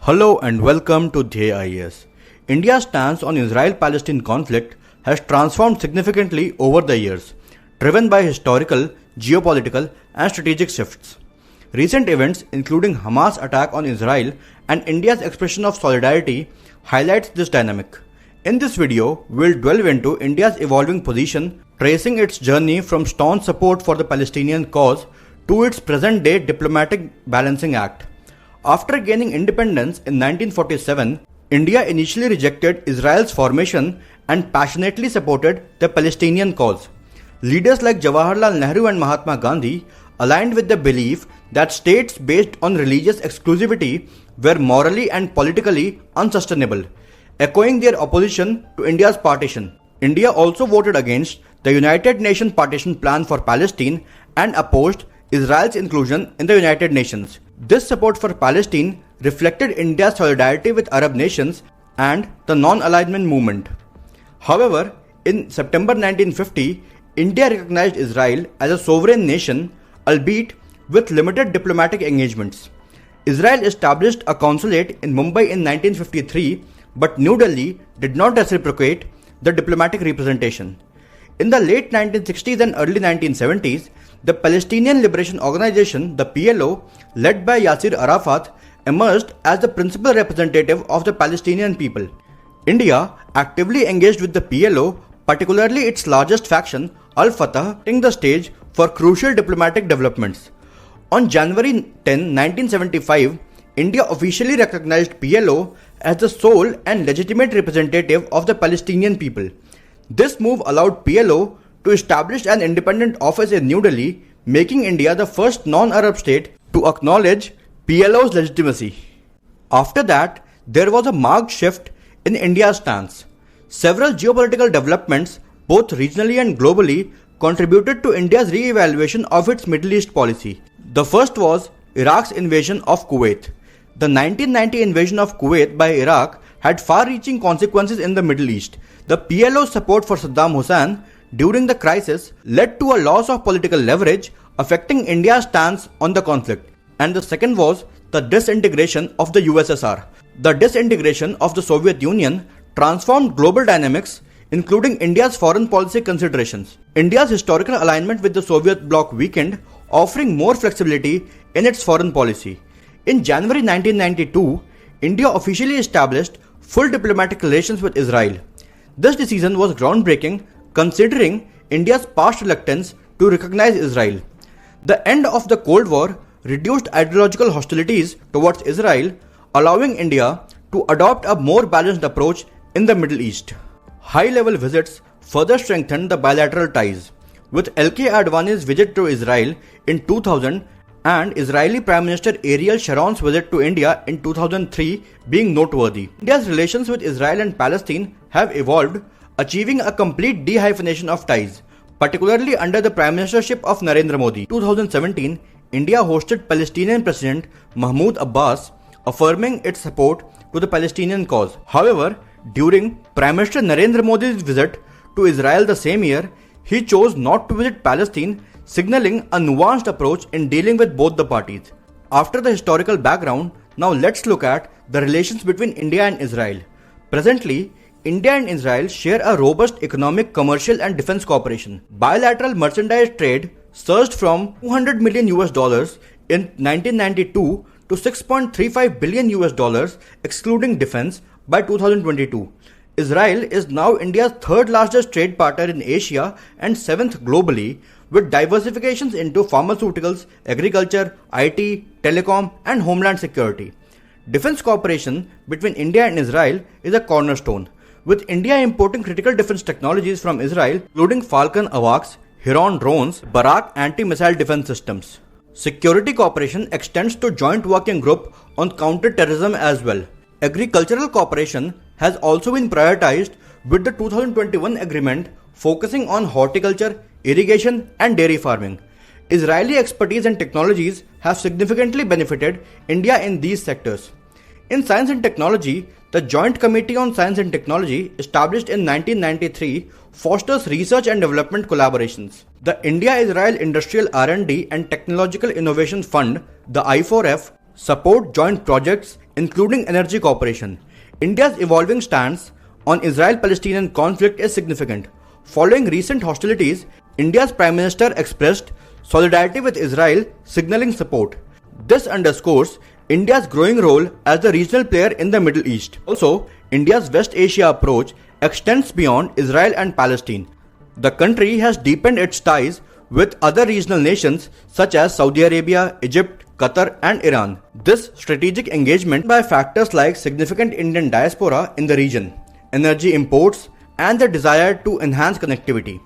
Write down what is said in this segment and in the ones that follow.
Hello and welcome to Dhyeya IAS. India's stance on Israel-Palestine conflict has transformed significantly over the years, driven by historical, geopolitical and strategic shifts. Recent events including Hamas attack on Israel and India's expression of solidarity highlights this dynamic. In this video, we'll delve into India's evolving position, tracing its journey from staunch support for the Palestinian cause to its present-day diplomatic balancing act. After gaining independence in 1947, India initially rejected Israel's formation and passionately supported the Palestinian cause. Leaders like Jawaharlal Nehru and Mahatma Gandhi aligned with the belief that states based on religious exclusivity were morally and politically unsustainable, echoing their opposition to India's partition. India also voted against the United Nations partition plan for Palestine and opposed Israel's inclusion in the United Nations. This support for Palestine reflected India's solidarity with Arab nations and the non-alignment movement. However, in September 1950, India recognized Israel as a sovereign nation, albeit with limited diplomatic engagements. Israel established a consulate in Mumbai in 1953, but New Delhi did not reciprocate the diplomatic representation. In the late 1960s and early 1970s, the Palestinian Liberation Organization, the PLO, led by Yasser Arafat, emerged as the principal representative of the Palestinian people. India actively engaged with the PLO, particularly its largest faction, Al-Fatah, setting the stage for crucial diplomatic developments. On January 10, 1975, India officially recognized PLO as the sole and legitimate representative of the Palestinian people. This move allowed PLO to establish an independent office in New Delhi, making India the first non-Arab state to acknowledge PLO's legitimacy. After that, there was a marked shift in India's stance. Several geopolitical developments, both regionally and globally, contributed to India's re-evaluation of its Middle East policy. The first was Iraq's invasion of Kuwait. The 1990 invasion of Kuwait by Iraq had far-reaching consequences in the Middle East. The PLO's support for Saddam Hussein during the crisis led to a loss of political leverage, affecting India's stance on the conflict. And the second was the disintegration of the USSR. The disintegration of the Soviet Union transformed global dynamics, including India's foreign policy considerations. India's historical alignment with the Soviet bloc weakened, offering more flexibility in its foreign policy. In January 1992, India officially established full diplomatic relations with Israel. This decision was groundbreaking, considering India's past reluctance to recognize Israel. The end of the Cold War reduced ideological hostilities towards Israel, allowing India to adopt a more balanced approach in the Middle East. High-level visits further strengthened the bilateral ties, with LK Advani's visit to Israel in 2000 and Israeli Prime Minister Ariel Sharon's visit to India in 2003 being noteworthy. India's relations with Israel and Palestine have evolved, achieving a complete dehyphenation of ties, particularly under the Prime Ministership of Narendra Modi. In 2017, India hosted Palestinian President Mahmoud Abbas, affirming its support to the Palestinian cause. However, during Prime Minister Narendra Modi's visit to Israel the same year, he chose not to visit Palestine, signaling a nuanced approach in dealing with both the parties. After the historical background, now let's look at the relations between India and Israel. Presently, India and Israel share a robust economic, commercial and defense cooperation. Bilateral merchandise trade surged from $200 million in 1992 to $6.35 billion excluding defense by 2022. Israel is now India's third largest trade partner in Asia and seventh globally, with diversifications into pharmaceuticals, agriculture, IT, telecom and homeland security. Defense cooperation between India and Israel is a cornerstone, with India importing critical defense technologies from Israel, including Falcon AWACS, Heron drones, Barak anti-missile defense systems. Security cooperation extends to Joint Working Group on counter-terrorism as well. Agricultural cooperation has also been prioritized with the 2021 agreement focusing on horticulture, irrigation and dairy farming. Israeli expertise and technologies have significantly benefited India in these sectors. In science and technology, the Joint Committee on Science and Technology, established in 1993, fosters research and development collaborations. The India-Israel Industrial R&D and Technological Innovation Fund, the I4F, support joint projects including energy cooperation. India's evolving stance on Israel-Palestinian conflict is significant. Following recent hostilities, India's Prime Minister expressed solidarity with Israel, signaling support. This underscores India's growing role as a regional player in the Middle East. Also, India's West Asia approach extends beyond Israel and Palestine. The country has deepened its ties with other regional nations such as Saudi Arabia, Egypt, Qatar and Iran. This strategic engagement by factors like significant Indian diaspora in the region, energy imports and the desire to enhance connectivity.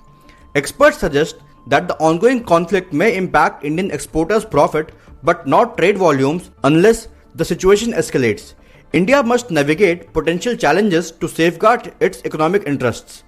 Experts suggest that the ongoing conflict may impact Indian exporters' profit but not trade volumes unless the situation escalates. India must navigate potential challenges to safeguard its economic interests.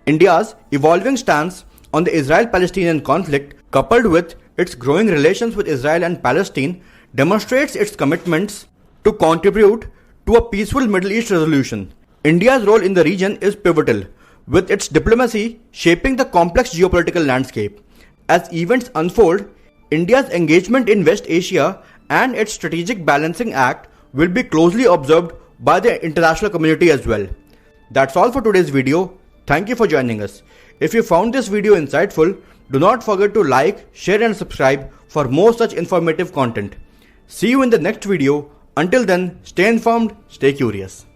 India's evolving stance on the Israel-Palestinian conflict, coupled with its growing relations with Israel and Palestine, demonstrates its commitments to contribute to a peaceful Middle East resolution. India's role in the region is pivotal, with its diplomacy shaping the complex geopolitical landscape. As events unfold, India's engagement in West Asia and its strategic balancing act will be closely observed by the international community as well. That's all for today's video. Thank you for joining us. If you found this video insightful, do not forget to like, share and subscribe for more such informative content. See you in the next video. Until then, stay informed, stay curious.